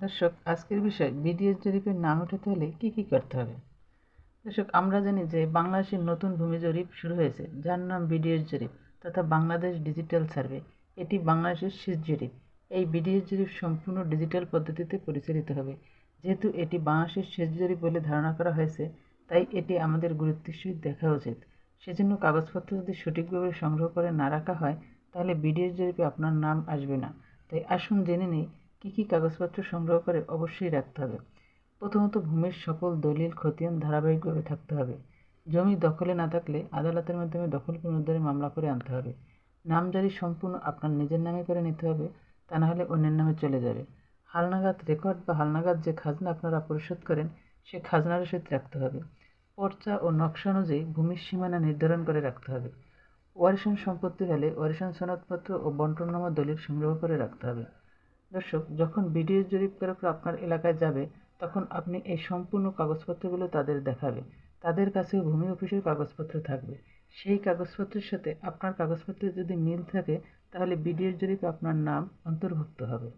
দর্শক, আজকের বিষয় বিডিএস জরিপের নাম উঠাতে হলে কি করতে হবে। দর্শক, আমরা জানি যে বাংলাদেশের নতুন ভূমি জরিপ শুরু হয়েছে, যার নাম বিডিএস জরিপ তথা বাংলাদেশ ডিজিটাল সার্ভে। এটি বাংলাদেশের শেষ জরিপ। এই বিডিএস জরিপ সম্পূর্ণ ডিজিটাল পদ্ধতিতে পরিচালিত হবে। যেহেতু এটি বাংলাদেশের শেষ জরিপ বলে ধারণা করা হয়েছে, তাই এটি আমাদের গুরুত্বের সহিত দেখা উচিত। সেজন্য কাগজপত্র যদি সঠিকভাবে সংগ্রহ করে না রাখা হয়, তাহলে বিডিএস জরিপে আপনার নাম আসবে না। তাই আসুন জেনে নিই কী কাগজপত্র সংগ্রহ করে অবশ্যই রাখতে হবে। প্রথমত, ভূমির সকল দলিল খতিয়ান ধারাবাহিকভাবে থাকতে হবে। জমি দখলে না থাকলে আদালতের মাধ্যমে দখল পুনরুদ্ধারে মামলা করে আনতে হবে। নামজারি সম্পূর্ণ আপনার নিজের নামে করে নিতে হবে, তা না হলে অন্যের নামে চলে যাবে। হালনাগাদ রেকর্ড বা হালনাগাদ যে খাজনা আপনারা পরিশোধ করেন, সে খাজনার রসিদ রাখতে হবে। পর্চা ও নকশা অনুযায়ী ভূমির সীমানা নির্ধারণ করে রাখতে হবে। ওয়ারিশান সম্পত্তি হলে ওয়ারিশান সনদপত্র ও বন্টননামা দলিল সংগ্রহ করে রাখতে হবে। দর্শক, যখন বিডিএস জরিপকারকরা আপনার এলাকায় যাবে, তখন আপনি এই সম্পূর্ণ কাগজপত্রগুলো তাদের দেখাবে। তাদের কাছেও ভূমি অফিসের কাগজপত্র থাকবে। সেই কাগজপত্রের সাথে আপনার কাগজপত্রের যদি মিল থাকে, তাহলে বিডিএস জরিপে আপনার নাম অন্তর্ভুক্ত হবে।